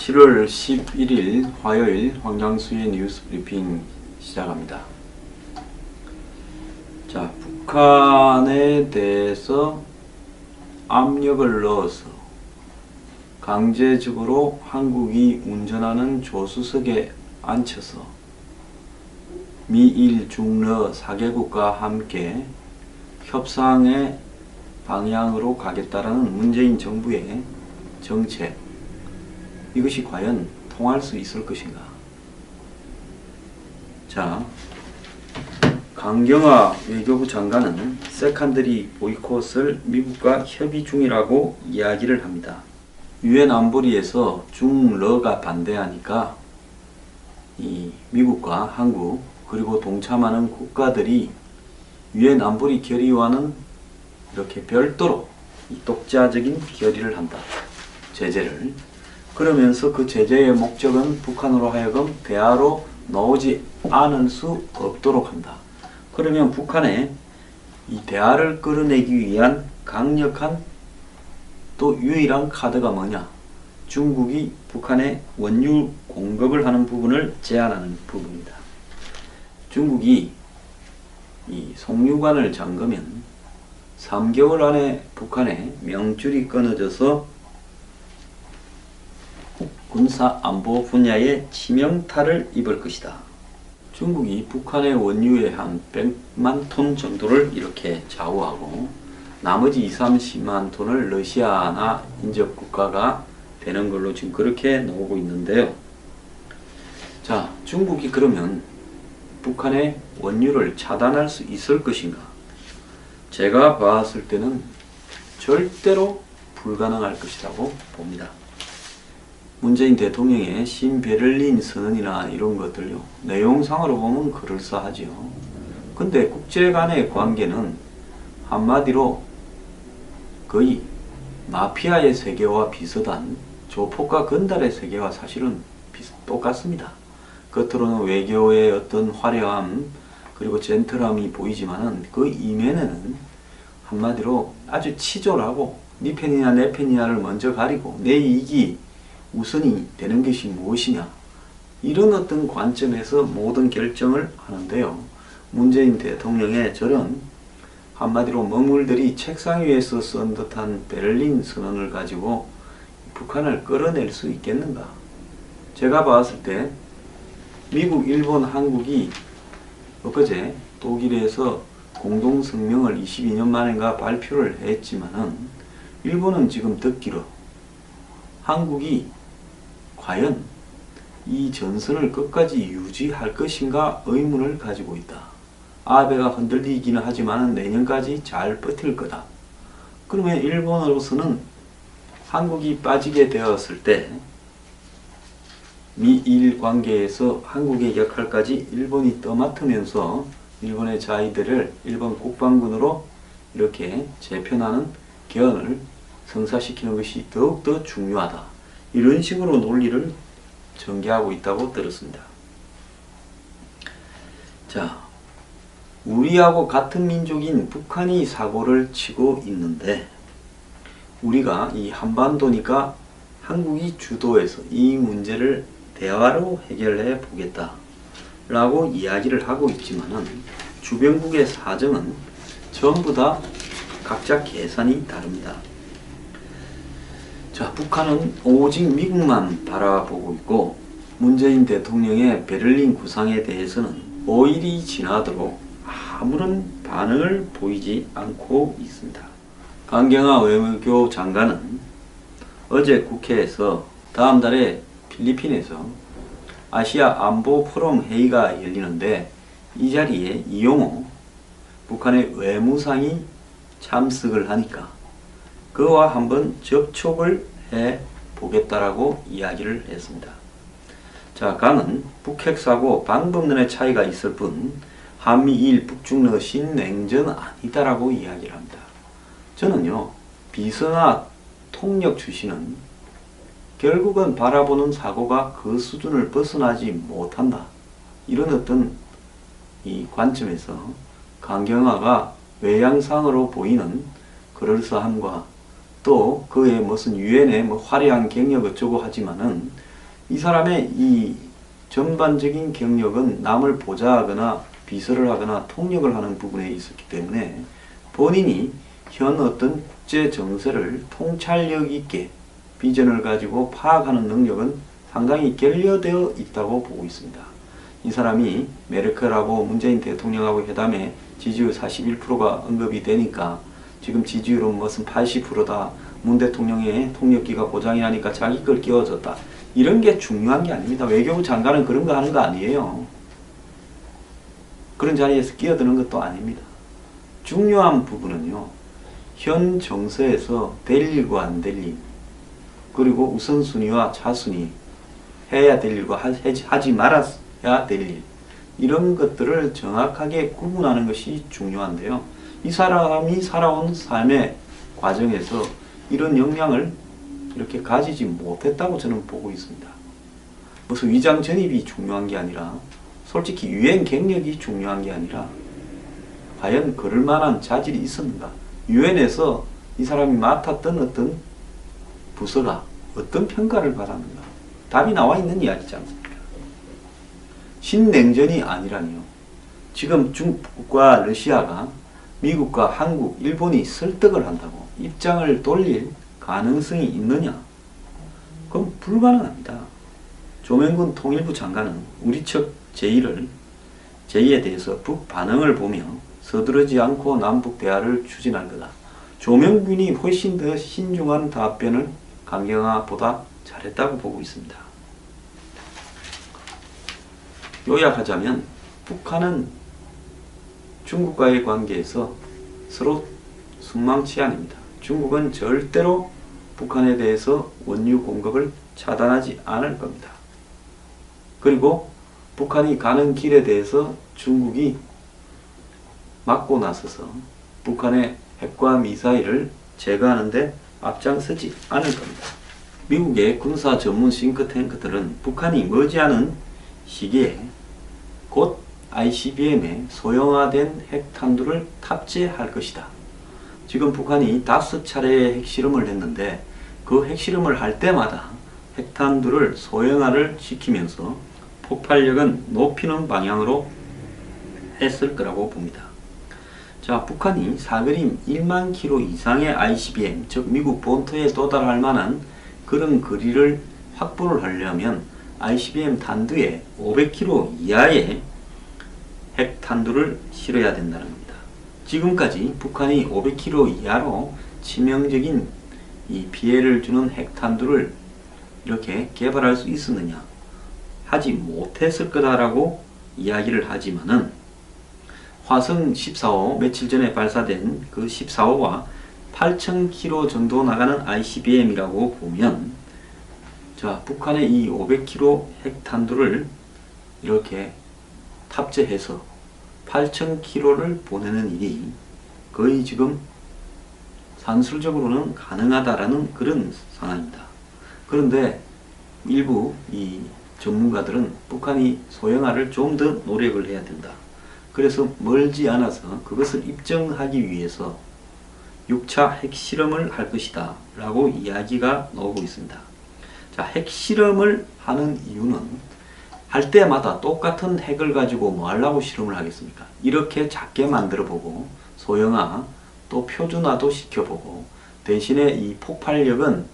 7월 11일 화요일 황장수의 뉴스 브리핑 시작합니다. 자, 북한에 대해서 압력을 넣어서 강제적으로 한국이 운전하는 조수석에 앉혀서 미일 중러 4개국과 함께 협상의 방향으로 가겠다라는 문재인 정부의 정책, 이것이 과연 통할 수 있을 것인가? 자, 강경화 외교부 장관은 세컨더리 보이콧을 미국과 협의 중이라고 이야기를 합니다. 유엔 안보리에서 중러가 반대하니까 이 미국과 한국 그리고 동참하는 국가들이 유엔 안보리 결의와는 이렇게 별도로 독자적인 결의를 한다. 제재를. 그러면서 그 제재의 목적은 북한으로 하여금 대화로 나오지 않을 수 없도록 한다. 그러면 북한에 이 대화를 끌어내기 위한 강력한 또 유일한 카드가 뭐냐? 중국이 북한에 원유 공급을 하는 부분을 제한하는 부분이다. 중국이 이 송유관을 잠그면 3개월 안에 북한에 명줄이 끊어져서 군사 안보 분야에 치명타를 입을 것이다. 중국이 북한의 원유의 한 100만 톤 정도를 이렇게 좌우하고 나머지 20, 30만 톤을 러시아나 인접 국가가 되는 걸로 지금 그렇게 나오고 있는데요. 자, 중국이 그러면 북한의 원유를 차단할 수 있을 것인가? 제가 봤을 때는 절대로 불가능할 것이라고 봅니다. 문재인 대통령의 신베를린 선언이나 이런 것들요, 내용상으로 보면 그럴싸하지요. 근데 국제 간의 관계는 한마디로 거의 마피아의 세계와 비슷한 조폭과 건달의 세계와 사실은 똑같습니다. 겉으로는 외교의 어떤 화려함 그리고 젠틀함이 보이지만은 그 이면에는 한마디로 아주 치졸하고 네 편이냐 내 편이냐를 먼저 가리고 내 이익이 우선이 되는 것이 무엇이냐, 이런 어떤 관점에서 모든 결정을 하는데요. 문재인 대통령의 저런 한마디로 먹물들이 책상 위에서 쓴 듯한 베를린 선언을 가지고 북한을 끌어낼 수 있겠는가? 제가 봤을 때 미국, 일본, 한국이 엊그제 독일에서 공동성명을 22년 만인가 발표를 했지만은 일본은 지금 듣기로 한국이 과연 이 전선을 끝까지 유지할 것인가 의문을 가지고 있다. 아베가 흔들리기는 하지만 내년까지 잘 버틸 거다. 그러면 일본으로서는 한국이 빠지게 되었을 때 미일 관계에서 한국의 역할까지 일본이 떠맡으면서 일본의 자위대를 일본 국방군으로 이렇게 재편하는 개헌을 성사시키는 것이 더욱더 중요하다. 이런 식으로 논리를 전개하고 있다고 들었습니다. 자, 우리하고 같은 민족인 북한이 사고를 치고 있는데 우리가 이 한반도니까 한국이 주도해서 이 문제를 대화로 해결해 보겠다 라고 이야기를 하고 있지만은 주변국의 사정은 전부 다 각자 계산이 다릅니다. 자, 북한은 오직 미국만 바라보고 있고 문재인 대통령의 베를린 구상에 대해서는 5일이 지나도록 아무런 반응을 보이지 않고 있습니다. 강경화 외교부 장관은 어제 국회에서 다음 달에 필리핀에서 아시아 안보 포럼 회의가 열리는데 이 자리에 이용호 북한의 외무상이 참석을 하니까 그와 한번 접촉을 해 보겠다라고 이야기를 했습니다. 자, 강은 북핵사고 방법론의 차이가 있을 뿐 한미일 북중러 신냉전 아니다라고 이야기를 합니다. 저는요, 비서나 통역 출신은 결국은 바라보는 사고가 그 수준을 벗어나지 못한다. 이런 어떤 이 관점에서 강경화가 외양상으로 보이는 그럴싸함과 또 그의 무슨 유엔의 뭐 화려한 경력 어쩌고 하지만은 이 사람의 이 전반적인 경력은 남을 보좌하거나 비서를 하거나 통역을 하는 부분에 있었기 때문에 본인이 현 어떤 국제 정세를 통찰력 있게 비전을 가지고 파악하는 능력은 상당히 결여되어 있다고 보고 있습니다. 이 사람이 메르켈하고 문재인 대통령하고 회담에 지지율 41%가 언급이 되니까 지금 지지율은 무슨 80%다. 문 대통령의 통역기가 보장이 하니까 자기 걸 끼워줬다. 이런 게 중요한 게 아닙니다. 외교부 장관은 그런 거 하는 거 아니에요. 그런 자리에서 끼어드는 것도 아닙니다. 중요한 부분은요. 현 정세에서 될 일과 안 될 일, 그리고 우선순위와 차순위, 해야 될 일과 하지 말아야 될 일, 이런 것들을 정확하게 구분하는 것이 중요한데요. 이 사람이 살아온 삶의 과정에서 이런 역량을 이렇게 가지지 못했다고 저는 보고 있습니다. 무슨 위장 전입이 중요한 게 아니라, 솔직히 유엔 경력이 중요한 게 아니라 과연 그럴 만한 자질이 있었는가? 유엔에서 이 사람이 맡았던 어떤 부서가 어떤 평가를 받았는가? 답이 나와 있는 이야기지 않습니까? 신냉전이 아니라니요. 지금 중국과 러시아가 미국과 한국, 일본이 설득을 한다고 입장을 돌릴 가능성이 있느냐? 그럼 불가능합니다. 조명군 통일부 장관은 우리 측 제의에 대해서 북반응을 보며 서두르지 않고 남북 대화를 추진할 거다. 조명군이 훨씬 더 신중한 답변을 강경화보다 잘했다고 보고 있습니다. 요약하자면 북한은 중국과의 관계에서 서로 순망치안입니다. 중국은 절대로 북한에 대해서 원유 공급을 차단하지 않을 겁니다. 그리고 북한이 가는 길에 대해서 중국이 막고 나서서 북한의 핵과 미사일을 제거하는 데 앞장서지 않을 겁니다. 미국의 군사 전문 싱크탱크들은 북한이 머지않은 시기에 곧 ICBM에 소형화된 핵탄두를 탑재할 것이다. 지금 북한이 5차례의 핵실험을 했는데 그 핵실험을 할 때마다 핵탄두를 소형화를 시키면서 폭발력은 높이는 방향으로 했을 거라고 봅니다. 자, 북한이 사거리 1만 킬로 이상의 ICBM, 즉 미국 본토에 도달할 만한 그런 거리를 확보를 하려면 ICBM 탄두에 500km 이하의 핵탄두를 실어야 된다는 겁니다. 지금까지 북한이 500km 이하로 치명적인 이 피해를 주는 핵탄두를 이렇게 개발할 수 있었느냐? 하지 못했을 거다라고 이야기를 하지만은 화성 14호 며칠 전에 발사된 그 14호와 8,000km 정도 나가는 ICBM이라고 보면, 자, 북한의 이 500km 핵탄두를 이렇게 탑재해서 8,000km를 보내는 일이 거의 지금 산술적으로는 가능하다라는 그런 상황입니다. 그런데 일부 이 전문가들은 북한이 소형화를 좀 더 노력을 해야 된다. 그래서 멀지 않아서 그것을 입증하기 위해서 6차 핵실험을 할 것이다 라고 이야기가 나오고 있습니다. 자, 핵실험을 하는 이유는 할 때마다 똑같은 핵을 가지고 뭐 하려고 실험을 하겠습니까? 이렇게 작게 만들어 보고 소형화 또 표준화도 시켜보고 대신에 이 폭발력은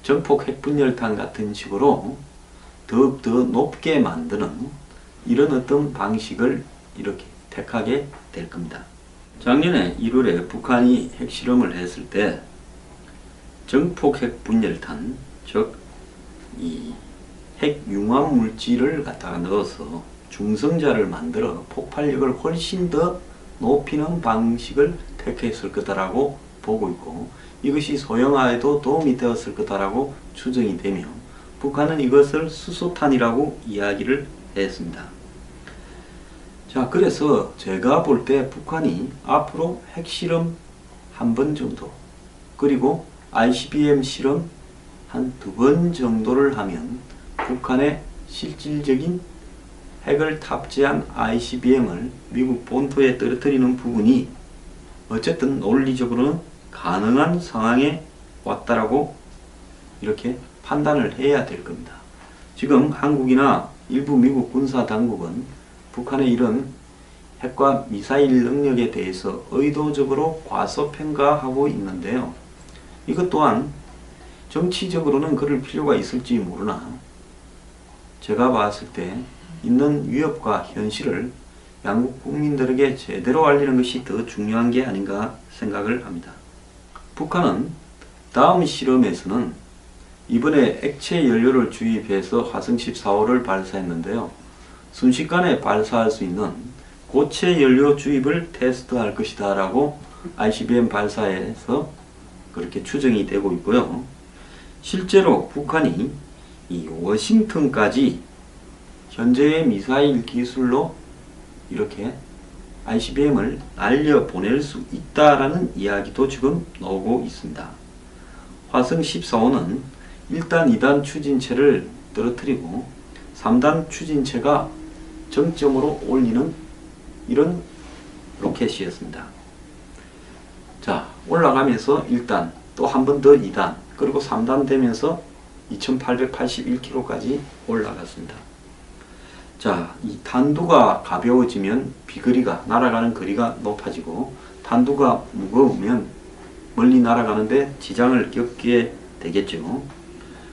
전폭 핵분열탄 같은 식으로 더욱더 높게 만드는 이런 어떤 방식을 이렇게 택하게 될 겁니다. 작년에 1월에 북한이 핵실험을 했을 때 전폭 핵분열탄, 즉 이 핵융합 물질을 갖다가 넣어서 중성자를 만들어 폭발력을 훨씬 더 높이는 방식을 택했을 거다라고 보고 있고, 이것이 소형화에도 도움이 되었을 거다라고 추정이 되며 북한은 이것을 수소탄이라고 이야기를 했습니다. 자, 그래서 제가 볼 때 북한이 앞으로 핵실험 한 번 정도, 그리고 ICBM 실험 한 2번 정도를 하면 북한의 실질적인 핵을 탑재한 ICBM을 미국 본토에 떨어뜨리는 부분이 어쨌든 논리적으로는 가능한 상황에 왔다라고 이렇게 판단을 해야 될 겁니다. 지금 한국이나 일부 미국 군사 당국은 북한의 이런 핵과 미사일 능력에 대해서 의도적으로 과소평가하고 있는데요. 이것 또한 정치적으로는 그럴 필요가 있을지 모르나 제가 봤을 때 있는 위협과 현실을 양국 국민들에게 제대로 알리는 것이 더 중요한 게 아닌가 생각을 합니다. 북한은 다음 실험에서는 이번에 액체 연료를 주입해서 화성 14호를 발사했는데요. 순식간에 발사할 수 있는 고체 연료 주입을 테스트할 것이다 라고 ICBM 발사에서 그렇게 추정이 되고 있고요. 실제로 북한이 이 워싱턴까지 현재의 미사일 기술로 이렇게 ICBM을 날려보낼 수 있다라는 이야기도 지금 나오고 있습니다. 화성 14호는 1단, 2단 추진체를 떨어뜨리고 3단 추진체가 정점으로 올리는 이런 로켓이었습니다. 자, 올라가면서 1단, 또 한 번 더 2단, 그리고 3단 되면서 2881km까지 올라갔습니다. 자, 이 탄두가 가벼워지면 비거리가, 날아가는 거리가 높아지고 탄두가 무거우면 멀리 날아가는데 지장을 겪게 되겠죠.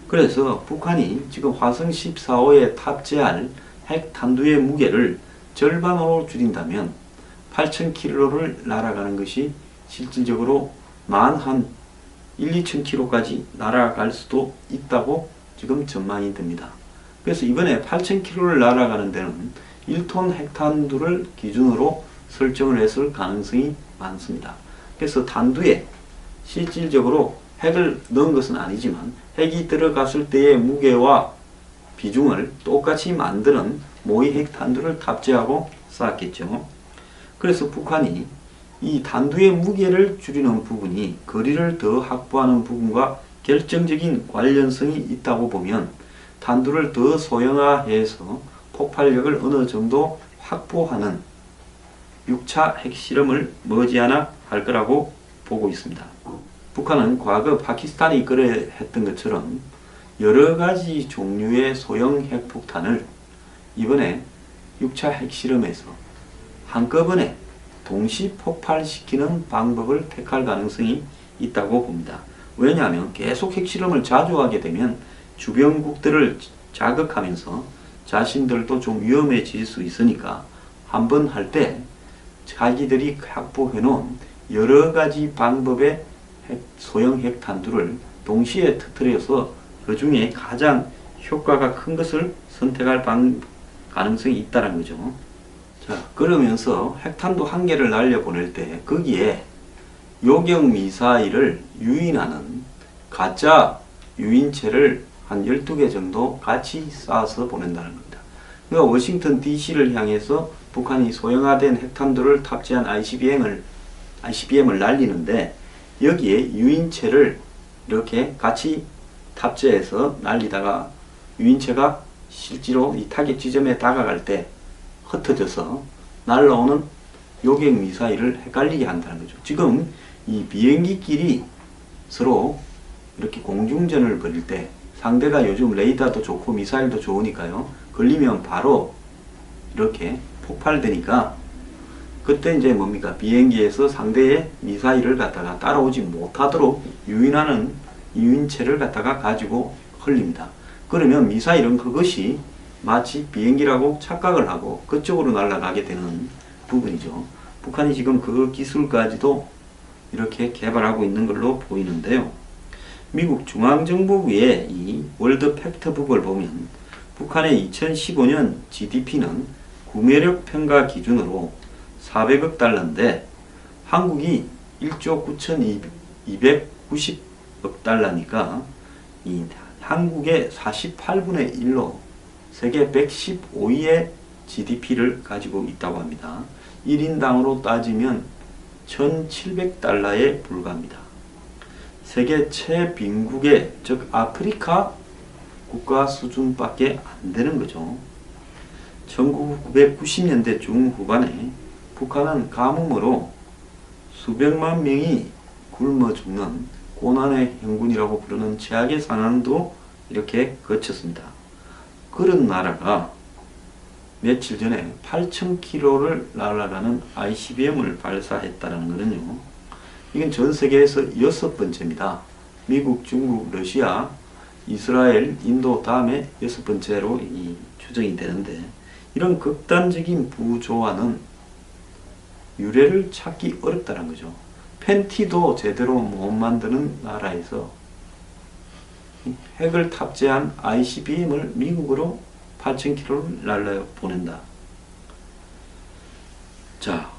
그래서 북한이 지금 화성 14호에 탑재할 핵 탄두의 무게를 절반으로 줄인다면 8,000km를 날아가는 것이 실질적으로 한 1-2,000km까지 날아갈 수도 있다고 지금 전망이 됩니다. 그래서 이번에 8,000km를 날아가는 데는 1톤 핵탄두를 기준으로 설정을 했을 가능성이 많습니다. 그래서 탄두에 실질적으로 핵을 넣은 것은 아니지만 핵이 들어갔을 때의 무게와 비중을 똑같이 만드는 모의 핵탄두를 탑재하고 쐈겠죠. 그래서 북한이 이 탄두의 무게를 줄이는 부분이 거리를 더 확보하는 부분과 결정적인 관련성이 있다고 보면 탄두를 더 소형화해서 폭발력을 어느 정도 확보하는 6차 핵실험을 머지않아 할 거라고 보고 있습니다. 북한은 과거 파키스탄이 그래했던 것처럼 여러가지 종류의 소형 핵폭탄을 이번에 6차 핵실험에서 한꺼번에 동시 폭발시키는 방법을 택할 가능성이 있다고 봅니다. 왜냐하면 계속 핵실험을 자주 하게 되면 주변국들을 자극하면서 자신들도 좀 위험해질 수 있으니까 한 번 할 때 자기들이 확보해 놓은 여러가지 방법의 소형 핵탄두를 동시에 터뜨려서 그 중에 가장 효과가 큰 것을 선택할 가능성이 있다는 거죠. 자, 그러면서 핵탄두 한 개를 날려보낼 때 거기에 요격 미사일을 유인하는 가짜 유인체를 한 12개 정도 같이 쏴서 보낸다는 겁니다. 그러니까 워싱턴 DC를 향해서 북한이 소형화된 핵탄두를 탑재한 ICBM을 날리는데 여기에 유인체를 이렇게 같이 탑재해서 날리다가 유인체가 실제로 이 타겟 지점에 다가갈 때 흩어져서 날라오는 요격 미사일을 헷갈리게 한다는 거죠. 지금 이 비행기끼리 서로 이렇게 공중전을 벌일 때 상대가 요즘 레이더도 좋고 미사일도 좋으니까요. 걸리면 바로 이렇게 폭발되니까 그때 이제 뭡니까? 비행기에서 상대의 미사일을 갖다가 따라오지 못하도록 유인하는 유인체를 갖다가 가지고 흘립니다. 그러면 미사일은 그것이 마치 비행기라고 착각을 하고 그쪽으로 날아가게 되는 부분이죠. 북한이 지금 그 기술까지도 이렇게 개발하고 있는 걸로 보이는데요. 미국 중앙정보부의 이 월드 팩트북을 보면 북한의 2015년 GDP는 구매력 평가 기준으로 400억 달러인데 한국이 1조 9,290억 달러니까 이 한국의 48분의 1로 세계 115위의 GDP를 가지고 있다고 합니다. 1인당으로 따지면 1,700달러에 불과합니다. 세계 최빈국의 즉 아프리카 국가 수준밖에 안 되는 거죠. 1990년대 중후반에 북한은 가뭄으로 수백만 명이 굶어 죽는 고난의 행군이라고 부르는 최악의 상황도 이렇게 거쳤습니다. 그런 나라가 며칠 전에 8,000km를 날아가는 ICBM을 발사했다는 것은요, 이건 전 세계에서 6번째입니다. 미국, 중국, 러시아, 이스라엘, 인도 다음에 6번째로 추정이 되는데, 이런 극단적인 부조화는 유례를 찾기 어렵다는 거죠. 팬티도 제대로 못 만드는 나라에서 핵을 탑재한 ICBM을 미국으로 8,000km를 날려 보낸다. 자,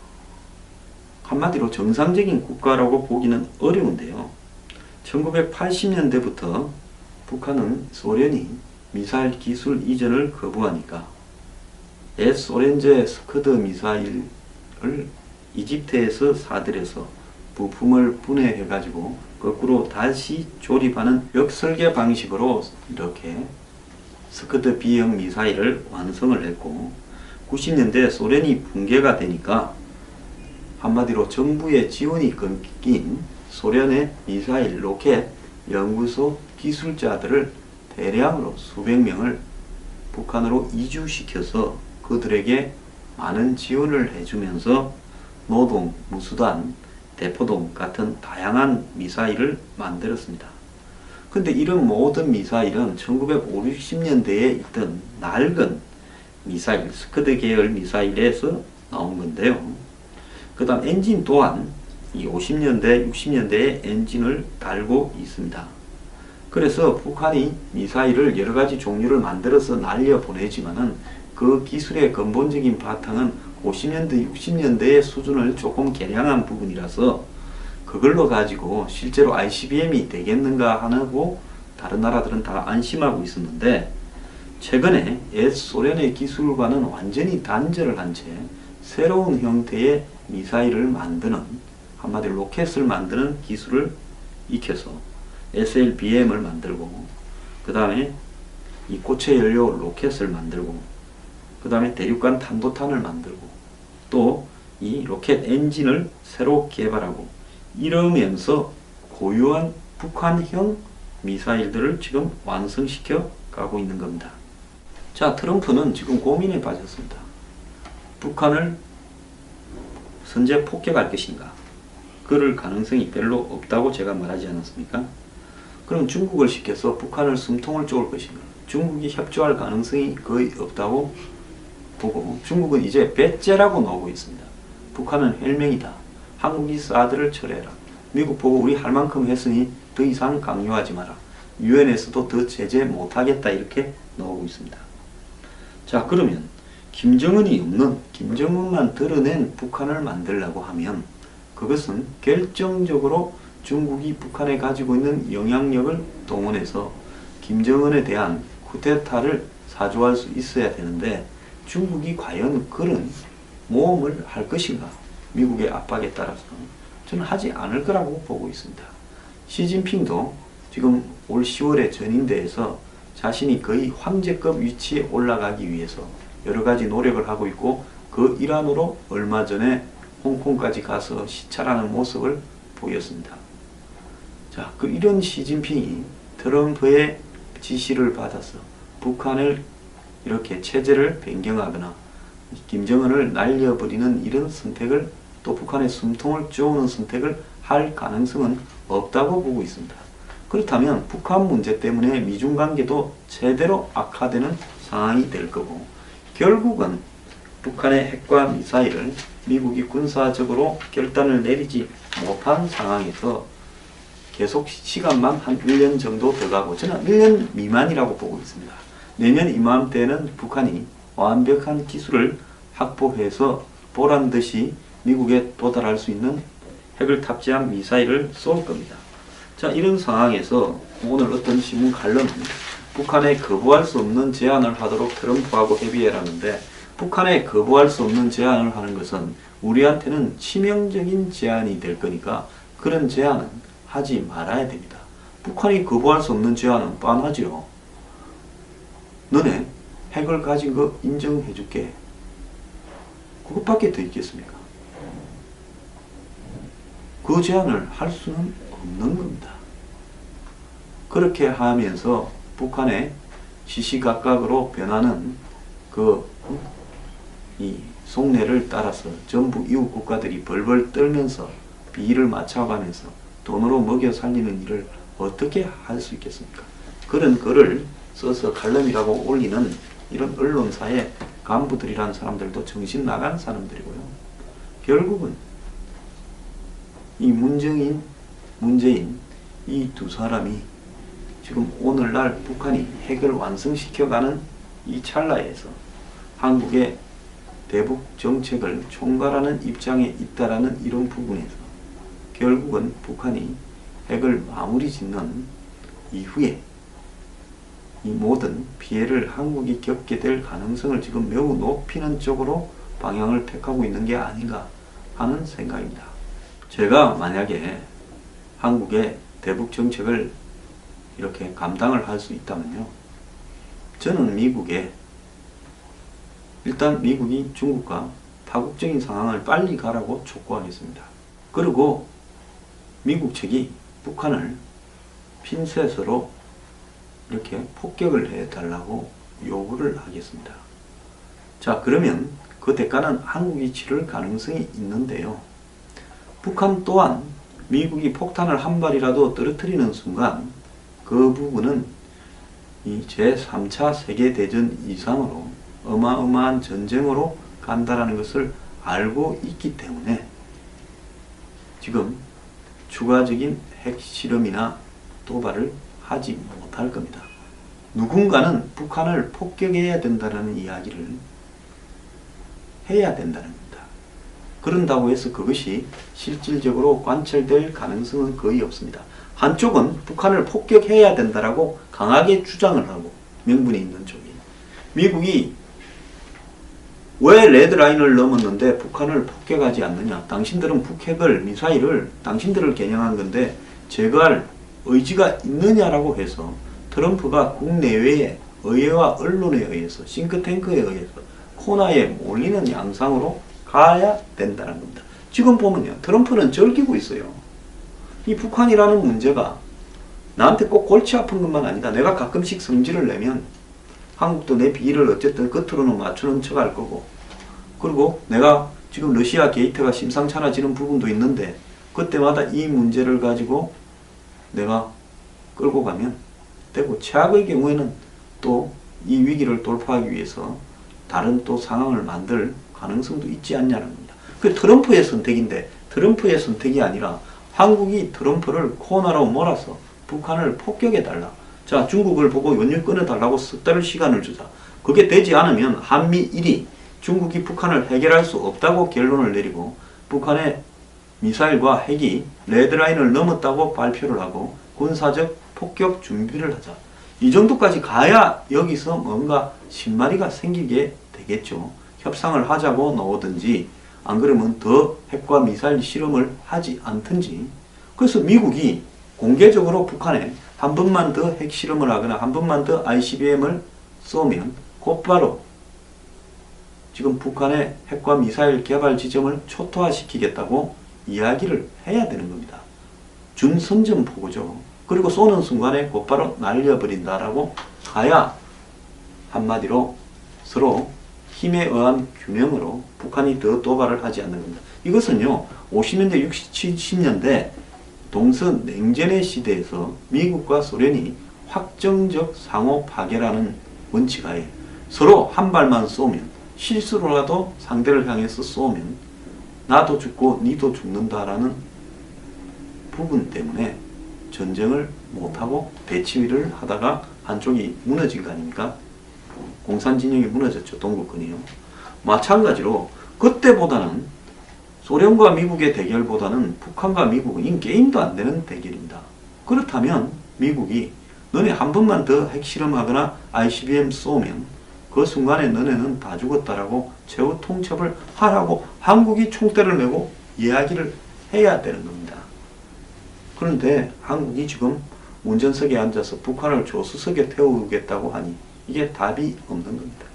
한마디로 정상적인 국가라고 보기는 어려운데요. 1980년대부터 북한은 소련이 미사일 기술 이전을 거부하니까 옛 소련제 스커드 미사일을 이집트에서 사들여서 부품을 분해해가지고 거꾸로 다시 조립하는 역설계 방식으로 이렇게 스커드 B형 미사일을 완성을 했고, 90년대 소련이 붕괴가 되니까 한마디로 정부의 지원이 끊긴 소련의 미사일 로켓 연구소 기술자들을 대량으로 수백 명을 북한으로 이주시켜서 그들에게 많은 지원을 해주면서 노동, 무수단, 대포동 같은 다양한 미사일을 만들었습니다. 근데 이런 모든 미사일은 1950, 60년대에 있던 낡은 미사일, 스커드 계열 미사일에서 나온 건데요. 그 다음 엔진 또한 이 50년대, 60년대에 엔진을 달고 있습니다. 그래서 북한이 미사일을 여러가지 종류를 만들어서 날려보내지만은 그 기술의 근본적인 바탕은 50년대, 60년대의 수준을 조금 개량한 부분이라서 그걸로 가지고 실제로 ICBM이 되겠는가 하고 다른 나라들은 다 안심하고 있었는데, 최근에 옛 소련의 기술과는 완전히 단절을 한 채 새로운 형태의 미사일을 만드는, 한마디로 로켓을 만드는 기술을 익혀서 SLBM을 만들고, 그 다음에 이 고체 연료 로켓을 만들고, 그 다음에 대륙간 탄도탄을 만들고, 또 이 로켓 엔진을 새로 개발하고, 이러면서 고유한 북한형 미사일들을 지금 완성시켜 가고 있는 겁니다. 자, 트럼프는 지금 고민에 빠졌습니다. 북한을 선제 폭격할 것인가? 그럴 가능성이 별로 없다고 제가 말하지 않았습니까? 그럼 중국을 시켜서 북한을 숨통을 쪼을 것인가? 중국이 협조할 가능성이 거의 없다고 보고, 중국은 이제 배째라고 나오고 있습니다. 북한은 헬명이다. 한국이 사드를 철회해라. 미국 보고 우리 할 만큼 했으니 더 이상 강요하지 마라. 유엔에서도 더 제재 못하겠다, 이렇게 나오고 있습니다. 자, 그러면 김정은이 없는, 김정은만 드러낸 북한을 만들려고 하면 그것은 결정적으로 중국이 북한에 가지고 있는 영향력을 동원해서 김정은에 대한 쿠데타를 사주할 수 있어야 되는데, 중국이 과연 그런 모험을 할 것인가? 미국의 압박에 따라서 저는 하지 않을 거라고 보고 있습니다. 시진핑도 지금 올 10월에 전인대에서 자신이 거의 황제급 위치에 올라가기 위해서 여러 가지 노력을 하고 있고, 그 일환으로 얼마 전에 홍콩까지 가서 시찰하는 모습을 보였습니다. 자, 이런 시진핑이 트럼프의 지시를 받아서 북한을 이렇게 체제를 변경하거나 김정은을 날려버리는 이런 선택을, 또 북한의 숨통을 쪼는 선택을 할 가능성은 없다고 보고 있습니다. 그렇다면 북한 문제 때문에 미중 관계도 제대로 악화되는 상황이 될 거고, 결국은 북한의 핵과 미사일을 미국이 군사적으로 결단을 내리지 못한 상황에서 계속 시간만 한 1년 정도 더 가고, 저는 1년 미만이라고 보고 있습니다. 내년 이맘때는 북한이 완벽한 기술을 확보해서 보란듯이 미국에 도달할 수 있는 핵을 탑재한 미사일을 쏠 겁니다. 자, 이런 상황에서 오늘 어떤 신문 칼럼은 북한에 거부할 수 없는 제안을 하도록 트럼프하고 협의해라는데, 북한에 거부할 수 없는 제안을 하는 것은 우리한테는 치명적인 제안이 될 거니까 그런 제안은 하지 말아야 됩니다. 북한이 거부할 수 없는 제안은 뻔하지요. 너네 핵을 가진 거 인정해 줄게. 그것밖에 더 있겠습니까? 그 제안을 할 수는 없는 겁니다. 그렇게 하면서 북한의 시시각각으로 변하는 이 속내를 따라서 전부 이웃 국가들이 벌벌 떨면서 비위를 맞춰가면서 돈으로 먹여 살리는 일을 어떻게 할 수 있겠습니까? 그런 글을 써서 칼럼이라고 올리는 이런 언론사의 간부들이라는 사람들도 정신 나간 사람들이고요. 결국은 이 문재인 이 두 사람이 지금 오늘날 북한이 핵을 완성시켜가는 이 찰나에서 한국의 대북 정책을 총괄하는 입장에 있다라는 이런 부분에서 결국은 북한이 핵을 마무리 짓는 이후에 이 모든 피해를 한국이 겪게 될 가능성을 지금 매우 높이는 쪽으로 방향을 택하고 있는 게 아닌가 하는 생각입니다. 제가 만약에 한국의 대북 정책을 이렇게 감당을 할 수 있다면요, 저는 일단 미국이 중국과 파국적인 상황을 빨리 가라고 촉구하겠습니다. 그리고 미국 측이 북한을 핀셋으로 이렇게 폭격을 해달라고 요구를 하겠습니다. 자, 그러면 그 대가는 한국이 치를 가능성이 있는데요. 북한 또한 미국이 폭탄을 한 발이라도 떨어뜨리는 순간 그 부분은 이 제3차 세계대전 이상으로 어마어마한 전쟁으로 간다라는 것을 알고 있기 때문에 지금 추가적인 핵실험이나 도발을 하지 못할 겁니다. 누군가는 북한을 폭격해야 된다는 이야기를 해야 된다는 겁니다. 그런다고 해서 그것이 실질적으로 관철될 가능성은 거의 없습니다. 한쪽은 북한을 폭격해야 된다라고 강하게 주장을 하고 명분이 있는 쪽이, 미국이 왜 레드라인을 넘었는데 북한을 폭격하지 않느냐, 당신들은 북핵을 미사일을 당신들을 겨냥한 건데 제거할 의지가 있느냐라고 해서 트럼프가 국내외의 의회와 언론에 의해서 싱크탱크에 의해서 코너에 몰리는 양상으로 가야 된다는 겁니다. 지금 보면요, 트럼프는 즐기고 있어요. 이 북한이라는 문제가 나한테 꼭 골치 아픈 것만 아니다. 내가 가끔씩 성질을 내면 한국도 내 비위를 어쨌든 겉으로는 맞추는 척 할 거고, 그리고 내가 지금 러시아 게이트가 심상찮아지는 부분도 있는데 그때마다 이 문제를 가지고 내가 끌고 가면 되고, 최악의 경우에는 또 이 위기를 돌파하기 위해서 다른 또 상황을 만들 가능성도 있지 않냐는 겁니다. 그 트럼프의 선택인데, 트럼프의 선택이 아니라 한국이 트럼프를 코너로 몰아서 북한을 폭격해달라. 자, 중국을 보고 연휴 끊어달라고 석 달 시간을 주자. 그게 되지 않으면 한미일이 중국이 북한을 해결할 수 없다고 결론을 내리고 북한의 미사일과 핵이 레드라인을 넘었다고 발표를 하고 군사적 폭격 준비를 하자. 이 정도까지 가야 여기서 뭔가 신마리가 생기게 되겠죠. 협상을 하자고 나오든지 안 그러면 더 핵과 미사일 실험을 하지 않든지. 그래서 미국이 공개적으로 북한에 한 번만 더 핵실험을 하거나 한 번만 더 ICBM을 쏘면 곧바로 지금 북한의 핵과 미사일 개발 지점을 초토화시키겠다고 이야기를 해야 되는 겁니다. 준선전포고죠. 그리고 쏘는 순간에 곧바로 날려버린다라고 가야 한마디로 서로 힘에 의한 균형으로 북한이 더 도발을 하지 않는 겁니다. 이것은요, 50년대, 60, 70년대 동서냉전의 시대에서 미국과 소련이 확정적 상호 파괴라는 원칙하에 서로 한 발만 쏘면, 실수로라도 상대를 향해서 쏘면 나도 죽고 니도 죽는다라는 부분 때문에 전쟁을 못하고 대치위를 하다가 한쪽이 무너진 거 아닙니까? 공산진영이 무너졌죠. 동구권이요. 마찬가지로 그때보다는 소련과 미국의 대결보다는 북한과 미국은 게임도 안 되는 대결입니다. 그렇다면 미국이 너네 한 번만 더 핵실험하거나 ICBM 쏘면 그 순간에 너네는 다 죽었다라고 최후 통첩을 하라고 한국이 총대를 메고 이야기를 해야 되는 겁니다. 그런데 한국이 지금 운전석에 앉아서 북한을 조수석에 태우겠다고 하니 이게 답이 없는 겁니다.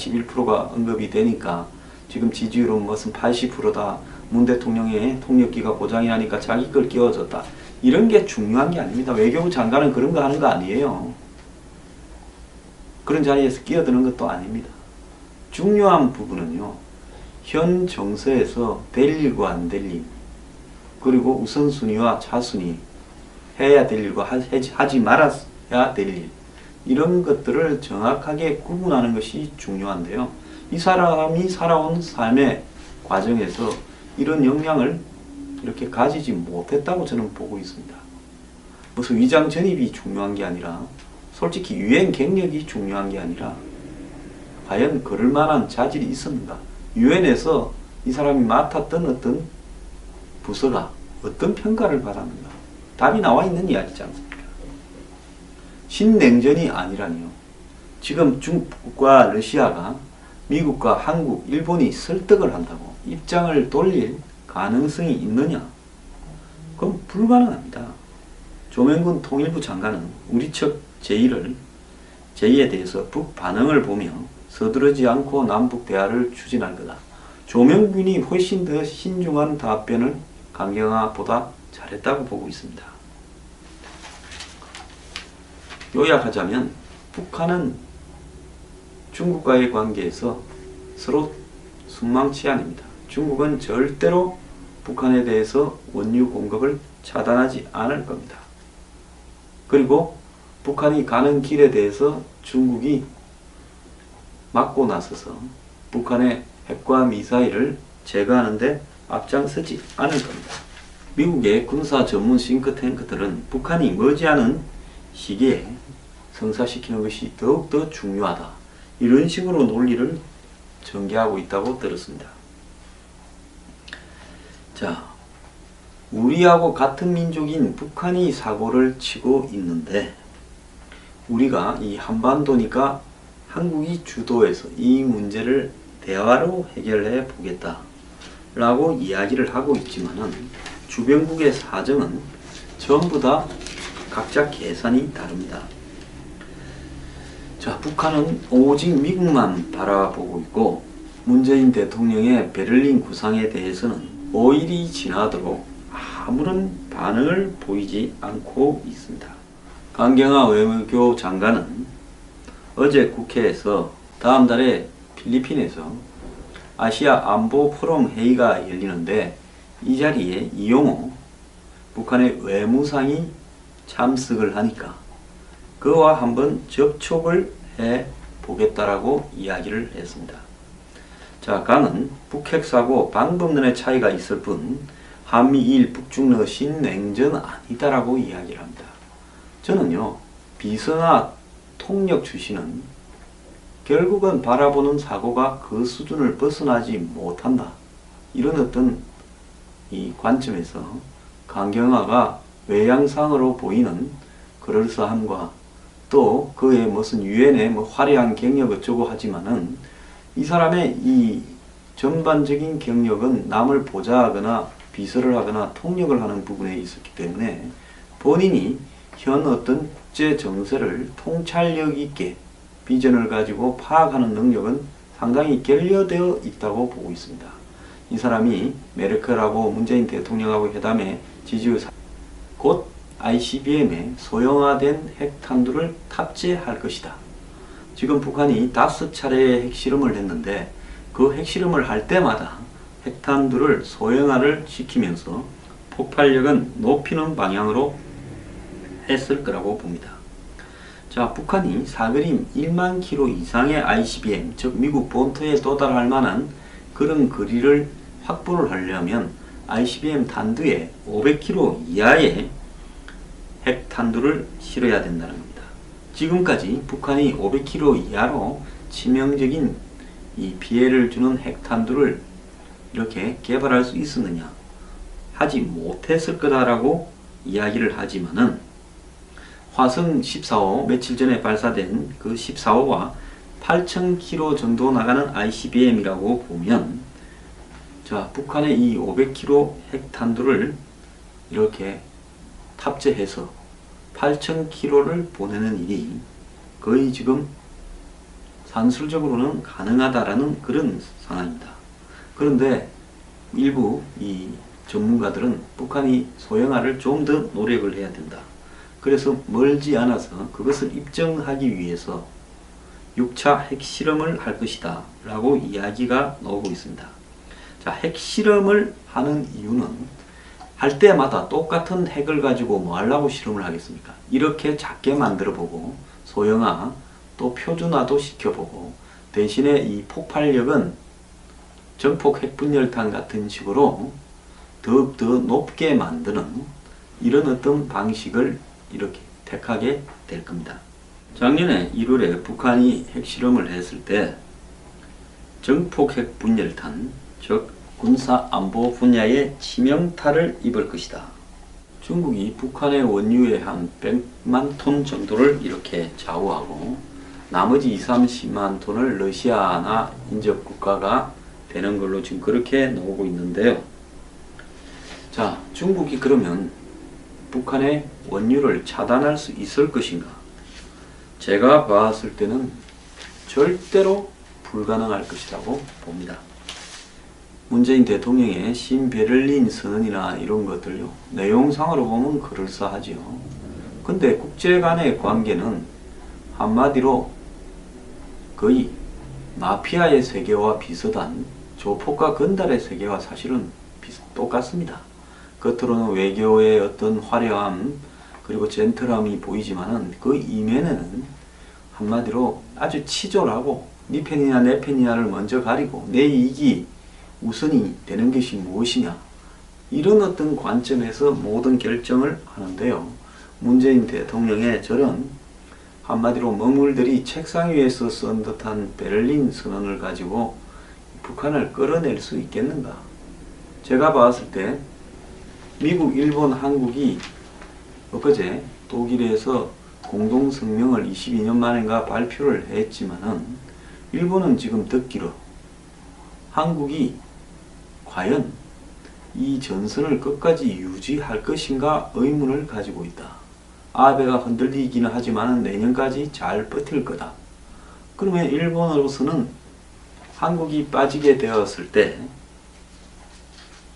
81%가 언급이 되니까 지금 지지율은 무슨 80%다. 문 대통령의 통역기가 고장이라니까 자기 걸 끼워줬다. 이런 게 중요한 게 아닙니다. 외교부 장관은 그런 거 하는 거 아니에요. 그런 자리에서 끼어드는 것도 아닙니다. 중요한 부분은요. 현 정서에서 될 일과 안 될 일, 그리고 우선순위와 차순위, 해야 될 일과 하지 말아야 될 일, 이런 것들을 정확하게 구분하는 것이 중요한데요. 이 사람이 살아온 삶의 과정에서 이런 역량을 이렇게 가지지 못했다고 저는 보고 있습니다. 무슨 위장 전입이 중요한 게 아니라, 솔직히 유엔 경력이 중요한 게 아니라, 과연 그럴 만한 자질이 있었는가? 유엔에서 이 사람이 맡았던 어떤 부서가 어떤 평가를 받았는가? 답이 나와 있는 이야기지 않습니까? 신냉전이 아니라니요. 지금 중국과 러시아가 미국과 한국, 일본이 설득을 한다고 입장을 돌릴 가능성이 있느냐? 그럼 불가능합니다. 조명군 통일부 장관은 우리 측 제의에 대해서 북 반응을 보며 서두르지 않고 남북 대화를 추진할 거다. 조명군이 훨씬 더 신중한 답변을 강경화보다 잘했다고 보고 있습니다. 요약하자면 북한은 중국과의 관계에서 서로 순망치안입니다. 중국은 절대로 북한에 대해서 원유 공급을 차단하지 않을 겁니다. 그리고 북한이 가는 길에 대해서 중국이 막고 나서서 북한의 핵과 미사일을 제거하는데 앞장서지 않을 겁니다. 미국의 군사 전문 싱크탱크들은 북한이 머지않은 시기에 성사시키는 것이 더욱더 중요하다. 이런 식으로 논리를 전개하고 있다고 들었습니다. 자, 우리하고 같은 민족인 북한이 사고를 치고 있는데 우리가 이 한반도니까 한국이 주도해서 이 문제를 대화로 해결해 보겠다 라고 이야기를 하고 있지만은 주변국의 사정은 전부 다 각자 계산이 다릅니다. 자, 북한은 오직 미국만 바라보고 있고 문재인 대통령의 베를린 구상에 대해서는 5일이 지나도록 아무런 반응을 보이지 않고 있습니다. 강경화 외무교 장관은 어제 국회에서 다음 달에 필리핀에서 아시아 안보 포럼 회의가 열리는데 이 자리에 이용호 북한의 외무상이 참석을 하니까 그와 한번 접촉을 해 보겠다라고 이야기를 했습니다. 자, 강은 북핵 사고 방법론의 차이가 있을 뿐 한미일 북중러 신냉전 아니다라고 이야기를 합니다. 저는요, 비서나 통역 출신은 결국은 바라보는 사고가 그 수준을 벗어나지 못한다. 이런 어떤 이 관점에서 강경화가 외양상으로 보이는 그럴싸함과 또 그의 무슨 유엔의 화려한 경력 어쩌고 하지만은 이 사람의 이 전반적인 경력은 남을 보좌하거나 비서를 하거나 통역을 하는 부분에 있었기 때문에 본인이 현 어떤 국제 정세를 통찰력 있게 비전을 가지고 파악하는 능력은 상당히 결여되어 있다고 보고 있습니다. 이 사람이 메르켈하고 문재인 대통령하고 회담에 지지율 곧 ICBM에 소형화된 핵탄두를 탑재할 것이다. 지금 북한이 5차례의 핵실험을 했는데 그 핵실험을 할 때마다 핵탄두를 소형화를 시키면서 폭발력은 높이는 방향으로 했을 거라고 봅니다. 자, 북한이 사거리 1만 킬로 이상의 ICBM, 즉 미국 본토에 도달할 만한 그런 거리를 확보를 하려면 ICBM 단두에 500km 이하의 핵탄두를 실어야 된다는 겁니다. 지금까지 북한이 500km 이하로 치명적인 이 피해를 주는 핵탄두를 이렇게 개발할 수 있었느냐? 하지 못했을 거다라고 이야기를 하지만은 화성 14호 며칠 전에 발사된 그 14호가 8,000km 정도 나가는 ICBM이라고 보면 자, 북한의 이 500km 핵탄두를 이렇게 탑재해서 8,000km를 보내는 일이 거의 지금 산술적으로는 가능하다라는 그런 상황입니다. 그런데 일부 이 전문가들은 북한이 소형화를 좀 더 노력을 해야 된다. 그래서 멀지 않아서 그것을 입증하기 위해서 6차 핵실험을 할 것이다 라고 이야기가 나오고 있습니다. 자, 핵실험을 하는 이유는 할 때마다 똑같은 핵을 가지고 뭐 하려고 실험을 하겠습니까? 이렇게 작게 만들어 보고 소형화 또 표준화도 시켜보고 대신에 이 폭발력은 전폭 핵분열탄 같은 식으로 더욱더 높게 만드는 이런 어떤 방식을 이렇게 택하게 될 겁니다. 작년에 1월에 북한이 핵실험을 했을 때 전폭 핵분열탄, 즉 군사 안보 분야에 치명타를 입을 것이다. 중국이 북한의 원유의 한 100만 톤 정도를 이렇게 좌우하고 나머지 20-30만 톤을 러시아나 인접 국가가 되는 걸로 지금 그렇게 나오고 있는데요. 자, 중국이 그러면 북한의 원유를 차단할 수 있을 것인가? 제가 봤을 때는 절대로 불가능할 것이라고 봅니다. 문재인 대통령의 신베를린 선언이나 이런 것들요, 내용상으로 보면 그럴싸하지요. 근데 국제 간의 관계는 한마디로 거의 마피아의 세계와 비슷한 조폭과 건달의 세계와 사실은 똑같습니다. 겉으로는 외교의 어떤 화려함 그리고 젠틀함이 보이지만은 그 이면에는 한마디로 아주 치졸하고 네 편이냐 내 편이냐를 먼저 가리고 내 이익이 우선이 되는 것이 무엇이냐, 이런 어떤 관점에서 모든 결정을 하는데요. 문재인 대통령의 저런 한마디로 머물들이 책상 위에서 쓴 듯한 베를린 선언을 가지고 북한을 끌어낼 수 있겠는가? 제가 봤을 때 미국, 일본, 한국이 엊그제 독일에서 공동성명을 22년 만인가 발표를 했지만은 일본은 지금 듣기로 한국이 과연 이 전선을 끝까지 유지할 것인가 의문을 가지고 있다. 아베가 흔들리기는 하지만 내년까지 잘 버틸 거다. 그러면 일본으로서는 한국이 빠지게 되었을 때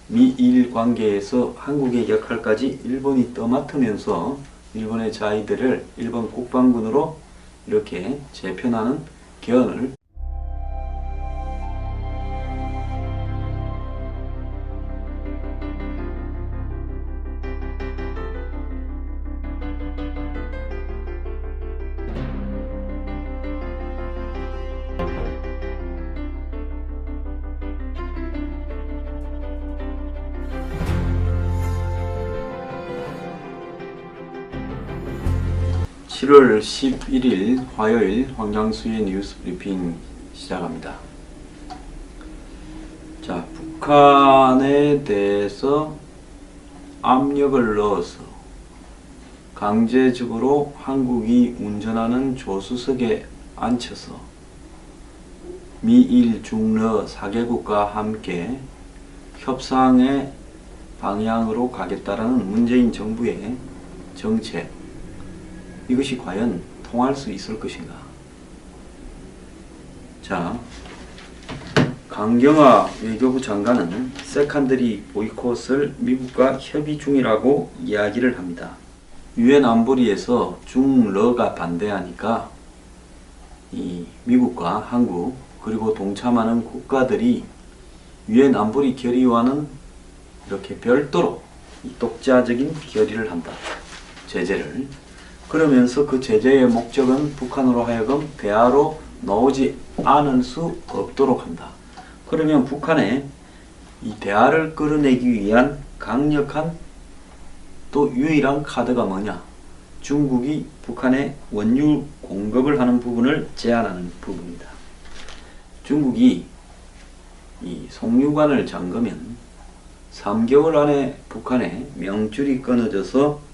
미일 관계에서 한국의 역할까지 일본이 떠맡으면서 일본의 자위대를 일본 국방군으로 이렇게 재편하는 개헌을 (7월 11일) 화요일 황장수의 뉴스 브리핑 시작합니다. 자, 북한에 대해서 압력을 넣어서 강제적으로 한국이 운전하는 조수석에 앉혀서 미일 중러 4개국과 함께 협상의 방향으로 가겠다라는 문재인 정부의 정책, 이것이 과연 통할 수 있을 것인가? 자, 강경화 외교부 장관은 세컨더리 보이콧을 미국과 협의 중이라고 이야기를 합니다. 유엔 안보리에서 중러가 반대하니까 이 미국과 한국 그리고 동참하는 국가들이 유엔 안보리 결의와는 이렇게 별도로 이 독자적인 결의를 한다. 제재를. 그러면서 그 제재의 목적은 북한으로 하여금 대화로 나오지 않을 수 없도록 한다. 그러면 북한의 이 대화를 끌어내기 위한 강력한 또 유일한 카드가 뭐냐? 중국이 북한에 원유 공급을 하는 부분을 제한하는 부분이다. 중국이 이 송유관을 잠그면 3개월 안에 북한에 명줄이 끊어져서